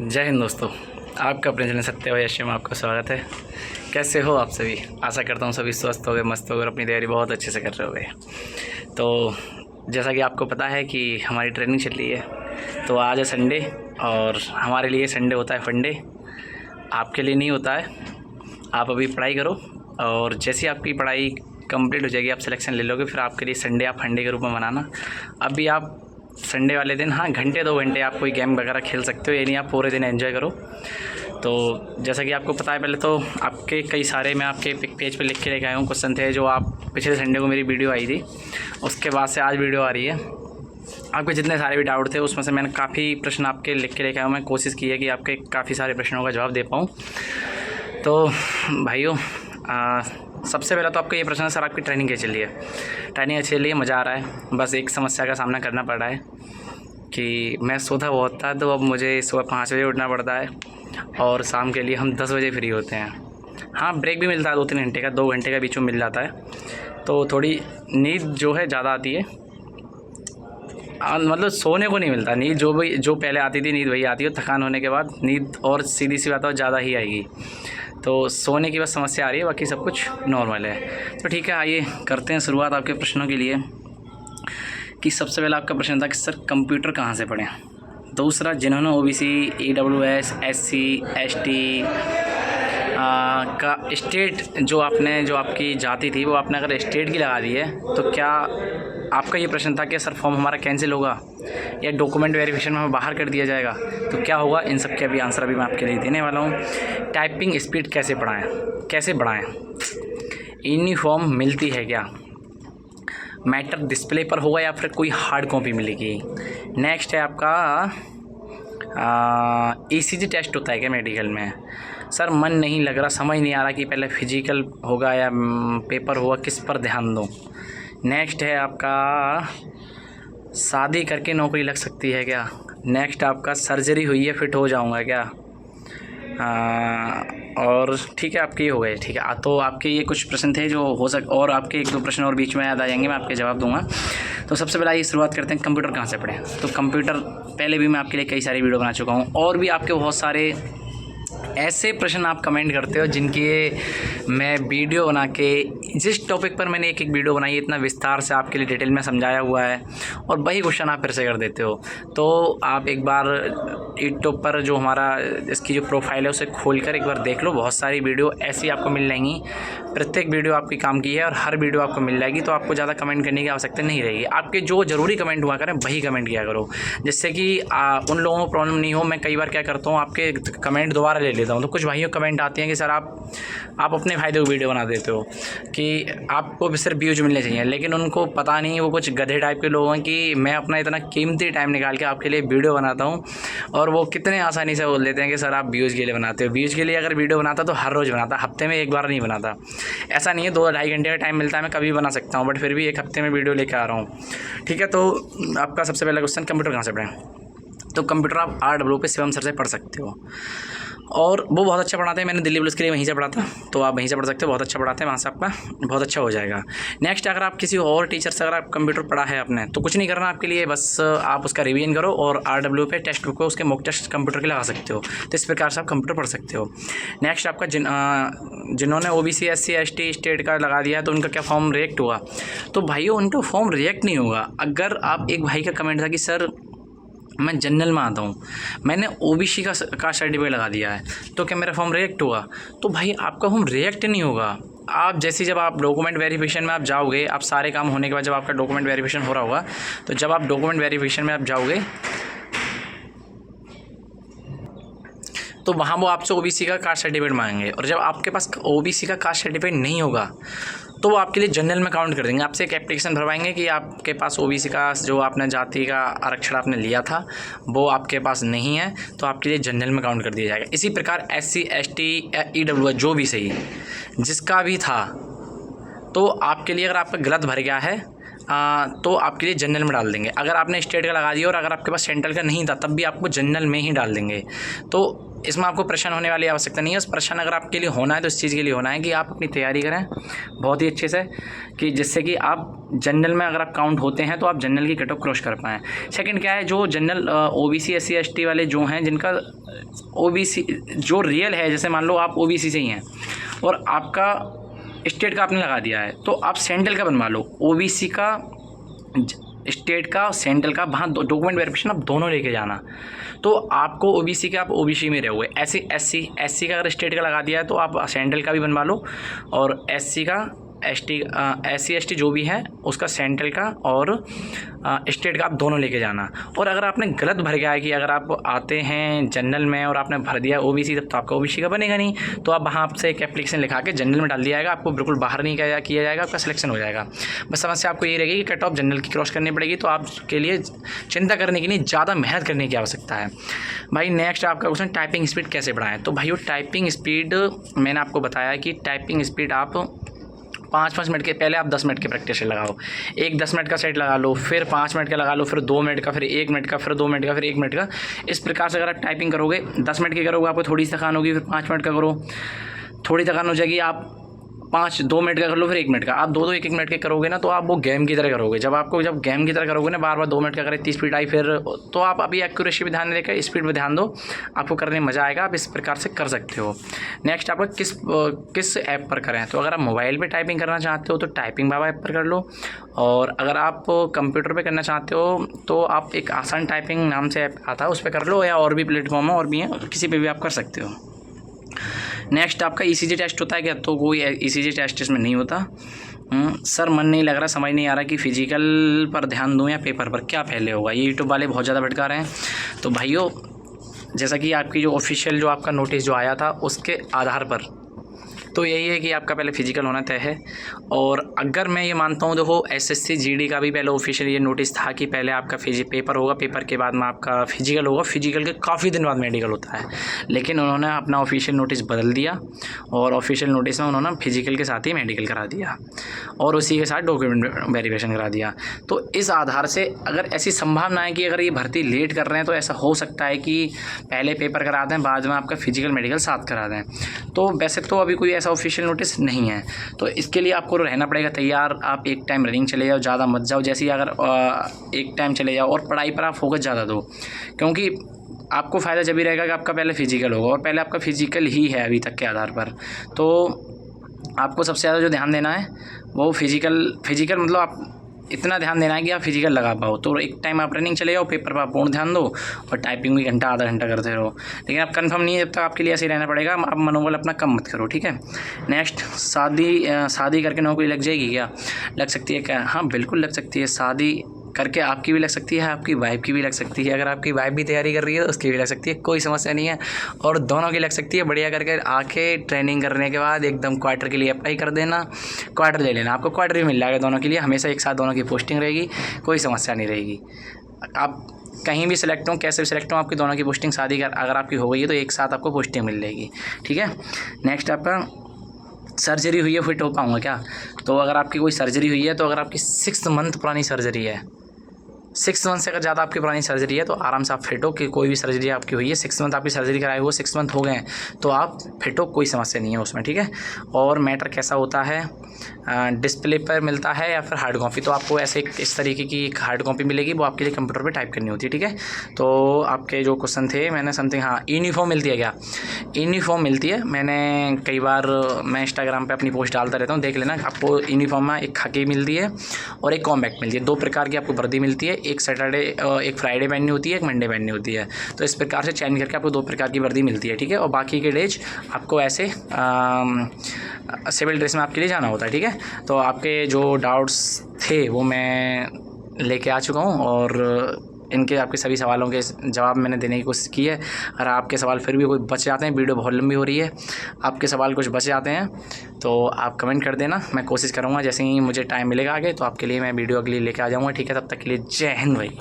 जय हिंद दोस्तों। आपका अपने चैनल सत्य भाई में आपका स्वागत है। कैसे हो आप सभी? आशा करता हूँ सभी स्वस्थ हो गए, मस्त हो गए और अपनी तैयारी बहुत अच्छे से कर रहे हो गए। तो जैसा कि आपको पता है कि हमारी ट्रेनिंग चल रही है, तो आज है संडे और हमारे लिए संडे होता है फंडे। आपके लिए नहीं होता है। आप अभी पढ़ाई करो और जैसे आपकी पढ़ाई कंप्लीट हो जाएगी, आप सिलेक्शन ले लोगे, फिर आपके लिए संडे आप फंडे के रूप में मनाना। अभी आप संडे वाले दिन हाँ घंटे 2 घंटे आप कोई गेम वगैरह खेल सकते हो, यानी आप पूरे दिन एंजॉय करो। तो जैसा कि आपको पता है, पहले तो आपके कई सारे मैं आपके पेज पे लिख के लेके आया हूँ क्वेश्चन थे, जो आप पिछले संडे को मेरी वीडियो आई थी, उसके बाद से आज वीडियो आ रही है। आपके जितने सारे भी डाउट थे उसमें से मैंने काफ़ी प्रश्न आपके लिख के लेके आया हूँ। मैं कोशिश की है कि आपके काफ़ी सारे प्रश्नों का जवाब दे पाऊँ। तो भाइयों, सबसे पहला तो आपका ये प्रश्न है, सर आपकी ट्रेनिंग कैसी चल रही है? ट्रेनिंग अच्छी चल रही है, मज़ा आ रहा है। बस एक समस्या का सामना करना पड़ रहा है कि मैं सोता बहुत था, तो अब मुझे सुबह 5 बजे उठना पड़ता है और शाम के लिए हम 10 बजे फ्री होते हैं। हाँ, ब्रेक भी मिलता है 2-3 घंटे का, 2 घंटे का बीच में मिल जाता है, तो थोड़ी नींद जो है ज़्यादा आती है। मतलब सोने को नहीं मिलता, नींद जो पहले आती थी नींद वही आती है। थकान होने के बाद नींद और सीधी सी बात है ज़्यादा ही आएगी। तो सोने की बस समस्या आ रही है, बाकी सब कुछ नॉर्मल है। तो ठीक है, आइए करते हैं शुरुआत आपके प्रश्नों के लिए। कि सबसे पहला आपका प्रश्न था कि सर कंप्यूटर कहाँ से पढ़ें। दूसरा, जिन्होंने OBC, EWS, SC, ST का स्टेट जो आपकी जाति थी वो आपने अगर स्टेट की लगा दी है, तो क्या आपका ये प्रश्न था कि सर फॉर्म हमारा कैंसिल होगा या डॉक्यूमेंट वेरिफिकेशन में हमें बाहर कर दिया जाएगा, तो क्या होगा? इन सब के अभी आंसर अभी मैं आपके लिए देने वाला हूँ। टाइपिंग स्पीड कैसे बढ़ाएं? यूनिफॉर्म मिलती है क्या? मैटर डिस्प्ले पर होगा या फिर कोई हार्ड कॉपी मिलेगी? नेक्स्ट है आपका ECG टेस्ट होता है क्या मेडिकल में? सर मन नहीं लग रहा, समझ नहीं आ रहा कि पहले फिजिकल होगा या पेपर होगा, किस पर ध्यान दूँ? नेक्स्ट है आपका शादी करके नौकरी लग सकती है क्या? नेक्स्ट आपका सर्जरी हुई है फिट हो जाऊंगा क्या? और ठीक है, आपके ये हो गए। ठीक है, तो आपके ये कुछ प्रश्न थे जो और आपके 1-2 प्रश्न और बीच में याद आ जाएंगे, मैं आपके जवाब दूंगा। तो सबसे पहले ये शुरुआत करते हैं, कंप्यूटर कहाँ से पढ़ें। तो कंप्यूटर पहले भी मैं आपके लिए कई सारी वीडियो बना चुका हूँ, और भी आपके बहुत सारे ऐसे प्रश्न आप कमेंट करते हो जिनके मैं वीडियो बना के, जिस टॉपिक पर मैंने एक वीडियो बनाई है इतना विस्तार से आपके लिए डिटेल में समझाया हुआ है, और वही क्वेश्चन आप फिर से कर देते हो। तो आप एक बार यूट्यूब पर जो हमारा इसकी जो प्रोफाइल है उसे खोलकर एक बार देख लो, बहुत सारी वीडियो ऐसी आपको मिल जाएंगी। प्रत्येक वीडियो आपकी काम की है और हर वीडियो आपको मिल जाएगी, तो आपको ज़्यादा कमेंट करने की आवश्यकता नहीं रहेगी। आपके जो ज़रूरी कमेंट हुआ करें वही कमेंट किया करो, जिससे कि उन लोगों को प्रॉब्लम नहीं हो। मैं कई बार क्या करता हूँ, आपके कमेंट दोबारा ले लेता हूँ, तो कुछ भाइयों कमेंट आती हैं कि सर आप अपने फ़ायदे को वीडियो बना देते हो कि आपको सिर्फ व्यूज मिलने चाहिए, लेकिन उनको पता नहीं, वो कुछ गधे टाइप के लोग हैं कि मैं अपना इतना कीमती टाइम निकाल के आपके लिए वीडियो बनाता हूँ, और वो कितने आसानी से बोल देते हैं कि सर आप व्यूज़ के लिए बनाते हो। व्यूज़ के लिए अगर वीडियो बनाता तो हर रोज़ बनाता, हफ्ते में एक बार नहीं बनाता। ऐसा नहीं है, 2-2.5 घंटे का टाइम मिलता है, मैं कभी बना सकता हूँ, बट फिर भी एक हफ्ते में वीडियो लेकर आ रहा हूँ। ठीक है, तो आपका सबसे पहला क्वेश्चन, कंप्यूटर कहाँ से पढ़ें। तो कंप्यूटर आप RW पे शिवम सर से पढ़ सकते हो, और वो बहुत अच्छा पढ़ाते हैं। मैंने दिल्ली पुलिस के लिए वहीं से पढ़ा था, तो आप वहीं से पढ़ सकते हो, बहुत अच्छा पढ़ाते हैं, वहाँ से आपका बहुत अच्छा हो जाएगा। नेक्स्ट, अगर आप किसी और टीचर से अगर आप कंप्यूटर पढ़ा है आपने, तो कुछ नहीं करना आपके लिए, बस आप उसका रिवीजन करो और RW पे टेक्स्ट बुक को उसके मॉक टेस्ट कंप्यूटर के लगा सकते हो। तो इस प्रकार से आप कंप्यूटर पढ़ सकते हो। नेक्स्ट, आपका जिन्होंने OBC, SC, ST स्टेट का लगा दिया है, तो उनका क्या फॉर्म रिजेक्ट हुआ? तो भाइयों, उनका फॉर्म रिजेक्ट नहीं होगा। अगर आप, एक भाई का कमेंट था कि सर मैं जनरल में आता हूँ, मैंने OBC का सर्टिफिकेट लगा दिया है, तो क्या मेरा फॉर्म रिजेक्ट हुआ? तो भाई आपका फॉर्म रिजेक्ट नहीं होगा। आप जब आप डॉक्यूमेंट वेरिफिकेशन में आप जाओगे, आप सारे काम होने के बाद जब आपका डॉक्यूमेंट वेरिफिकेशन हो रहा होगा, तो जब आप डॉक्यूमेंट वेरिफिकेशन में आप जाओगे, तो वहाँ वो आपसे OBC का कास्ट सर्टिफिकेट मांगेंगे, और जब आपके पास OBC का कास्ट सर्टिफिकेट नहीं होगा, तो वो आपके लिए जनरल में काउंट कर देंगे। आपसे एक एप्लीकेशन भरवाएंगे कि आपके पास OBC का जो आपने जाति का आरक्षण आपने लिया था वो आपके पास नहीं है, तो आपके लिए जनरल में काउंट कर दिया जाएगा। इसी प्रकार SC, ST, EWS जो भी सही जिसका भी था, तो आपके लिए अगर आपका गलत भर गया है तो आपके लिए जनरल में डाल देंगे। अगर आपने स्टेट का लगा दिया और अगर आपके पास सेंट्रल का नहीं था, तब भी आपको जनरल में ही डाल देंगे। तो इसमें आपको परेशान होने वाली आवश्यकता नहीं है। उस परेशान अगर आपके लिए होना है तो इस चीज़ के लिए होना है कि आप अपनी तैयारी करें बहुत ही अच्छे से, कि जिससे कि आप जनरल में अगर आप काउंट होते हैं तो आप जनरल की कट ऑफ क्रॉस कर पाएँ। सेकंड क्या है, जो जनरल OBC SC ST वाले जो हैं, जिनका OBC जो रियल है, जैसे मान लो आप OBC से ही हैं और आपका स्टेट का आपने लगा दिया है, तो आप सेंट्रल का बनवा लो। OBC का, स्टेट का, सेंट्रल का, वहाँ डॉक्यूमेंट वेरिफिकेशन आप दोनों लेके जाना, तो आपको OBC का आप OBC में रहोगे। ऐसे SC का अगर स्टेट का लगा दिया है तो आप सेंट्रल का भी बनवा लो, और SC का SC ST जो भी है उसका सेंट्रल का और स्टेट का आप दोनों लेके जाना। और अगर आपने गलत भर गया है कि अगर आप आते हैं जनरल में और आपने भर दिया OBC, तब तो आपका OBC का बनेगा नहीं, तो आप वहाँ आपसे एक एप्लीकेशन लिखा के जनरल में डाल दिया जाएगा, आपको बिल्कुल बाहर नहीं किया जाएगा, आपका सिलेक्शन हो जाएगा। बस समस्या आपको ये रहेगी कि कट ऑफ जनरल की क्रॉस करनी पड़ेगी, तो आपके लिए चिंता करने की नहीं, ज़्यादा मेहनत करने की आवश्यकता है भाई। नेक्स्ट आपका क्वेश्चन, टाइपिंग स्पीड कैसे बढ़ाएं। तो भाई टाइपिंग स्पीड मैंने आपको बताया कि टाइपिंग स्पीड आप 5-5 मिनट के, पहले आप 10 मिनट की प्रैक्टिस लगाओ, एक 10 मिनट का सेट लगा लो, फिर 5 मिनट का लगा लो, फिर 2 मिनट का, फिर 1 मिनट का, फिर 2 मिनट का, फिर 1 मिनट का। इस प्रकार से अगर आप टाइपिंग करोगे, 10 मिनट की करोगे आपको थोड़ी सी थकान होगी, फिर 5 मिनट का करो, थोड़ी थकान हो जाएगी, आप 2 मिनट का कर लो, फिर 1 मिनट का। आप 2-2 1-1 मिनट के करोगे ना, तो आप वो गेम की तरह करोगे। जब गेम की तरह करोगे ना, बार बार 2 मिनट का करें, 30 स्पीड आई, फिर तो आप अभी एक्यूरेसी पे ध्यान देकर स्पीड पे ध्यान दो, आपको करने में मज़ा आएगा। आप इस प्रकार से कर सकते हो। नेक्स्ट आपका किस ऐप पर करें। तो अगर आप मोबाइल पर टाइपिंग करना चाहते हो तो टाइपिंग बाबा ऐप पर कर लो, और अगर आप कंप्यूटर पर करना चाहते हो तो आप एक आसान टाइपिंग नाम से ऐप आता है, उस पर कर लो, या और भी प्लेटफॉर्म है और भी हैं, किसी पर भी आप कर सकते हो। नेक्स्ट आपका ECG टेस्ट होता है क्या। तो कोई ECG टेस्ट इसमें नहीं होता। सर मन नहीं लग रहा, समझ नहीं आ रहा कि फिजिकल पर ध्यान दूं या पेपर पर, क्या पहले होगा। ये यूट्यूब वाले बहुत ज़्यादा भटका रहे हैं। तो भाइयों, जैसा कि आपकी जो ऑफिशियल जो आपका नोटिस जो आया था उसके आधार पर तो यही है कि आपका पहले फिजिकल होना तय है। और अगर मैं ये मानता हूँ, देखो SSC GD का भी पहले ऑफिशियल ये नोटिस था कि पहले आपका पेपर होगा, पेपर के बाद में आपका फिजिकल होगा, फिजिकल के काफ़ी दिन बाद मेडिकल होता है। लेकिन उन्होंने अपना ऑफिशियल नोटिस बदल दिया और ऑफिशियल नोटिस में उन्होंने फिजिकल के साथ ही मेडिकल करा दिया और उसी के साथ डॉक्यूमेंट वेरिफिकेशन करा दिया। तो इस आधार से अगर ऐसी संभावना है कि अगर ये भर्ती लेट कर रहे हैं तो ऐसा हो सकता है कि पहले पेपर करा दें, बाद में आपका फिजिकल मेडिकल साथ करा दें। तो वैसे तो अभी कोई ऐसा ऑफिशियल नोटिस नहीं है, तो इसके लिए आपको रहना पड़ेगा तैयार। आप एक टाइम रनिंग चले जाओ, ज़्यादा मत जाओ। जैसे ही अगर एक टाइम चले जाओ और पढ़ाई पर आप फोकस ज़्यादा दो, क्योंकि आपको फ़ायदा जब भी रहेगा कि आपका पहले फिजिकल होगा, और पहले आपका फिजिकल ही है अभी तक के आधार पर। तो आपको सबसे ज़्यादा जो ध्यान देना है वो फिजिकल मतलब आप इतना ध्यान देना है कि आप फिजिकल लगा पाओ। तो एक टाइम आप रनिंग चले जाओ, पेपर पर आप पूर्ण ध्यान दो, और टाइपिंग भी घंटा आधा घंटा करते रहो। लेकिन आप कंफर्म नहीं है, जब तक आपके लिए ऐसे ही रहना पड़ेगा। आप मनोबल अपना कम मत करो, ठीक है। नेक्स्ट, शादी करके नौकरी लग जाएगी क्या, लग सकती है क्या। हाँ बिल्कुल लग सकती है। शादी करके आपकी भी लग सकती है, आपकी वाइफ की भी लग सकती है। अगर आपकी वाइफ भी तैयारी कर रही है तो उसकी भी लग सकती है, कोई समस्या नहीं है। और दोनों की लग सकती है। बढ़िया करके आके ट्रेनिंग करने के बाद एकदम क्वार्टर के लिए अप्लाई कर देना, क्वार्टर ले लेना, आपको क्वार्टर भी मिल जाएगा दोनों के लिए। हमेशा एक साथ दोनों की पोस्टिंग रहेगी, कोई समस्या नहीं रहेगी। आप कहीं भी सिलेक्ट हो, कैसे भी सिलेक्ट हो, आपकी दोनों की पोस्टिंग अगर आपकी हो गई है तो एक साथ आपको पोस्टिंग मिल जाएगी, ठीक है। नेक्स्ट आपका सर्जरी हुई है, फिट हो पाऊँगा क्या। तो अगर आपकी कोई सर्जरी हुई है, तो अगर आपकी 6 मंथ पुरानी सर्जरी है, 6 मंथ से अगर ज़्यादा आपकी पुरानी सर्जरी है, तो आराम से आप फिट हो। कि कोई भी सर्जरी आपकी हुई है, 6 मंथ आपकी सर्जरी कराए हुए 6 मंथ हो गए हैं, तो आप फिट हो, कोई समस्या नहीं है उसमें, ठीक है। और मैटर कैसा होता है, डिस्प्ले पर मिलता है या फिर हार्ड कॉपी। तो आपको ऐसे इस तरीके की एक हार्ड कॉपी मिलेगी, वो आपके लिए कंप्यूटर पे टाइप करनी होती है, ठीक है। तो आपके जो क्वेश्चन थे, मैंने समथिंग, हाँ यूनिफॉर्म मिलती है क्या। यूनिफॉर्म मिलती है। मैंने कई बार मैं इंस्टाग्राम पे अपनी पोस्ट डालता रहता हूँ, देख लेना। आपको यूनिफॉर्म में एक खाकी मिलती है और एक कॉम्बैक्ट मिलती है, 2 प्रकार की आपको वर्दी मिलती है। एक सैटरडे, एक फ्राइडे पहननी होती है, एक मंडे पहननी होती है। तो इस प्रकार से चेंज करके आपको 2 प्रकार की वर्दी मिलती है, ठीक है। और बाकी के डेज आपको ऐसे सिविल ड्रेस में आपके लिए जाना होता है, ठीक है। तो आपके जो डाउट्स थे वो मैं लेके आ चुका हूँ, और इनके आपके सभी सवालों के जवाब मैंने देने की कोशिश की है। अगर आपके सवाल फिर भी कोई बच जाते हैं, वीडियो बहुत लंबी हो रही है, आपके सवाल कुछ बच जाते हैं तो आप कमेंट कर देना। मैं कोशिश करूँगा जैसे ही मुझे टाइम मिलेगा आगे तो आपके लिए मैं वीडियो अगली लेके आ जाऊँगा, ठीक है। तब तक के लिए जय हिंद भाई।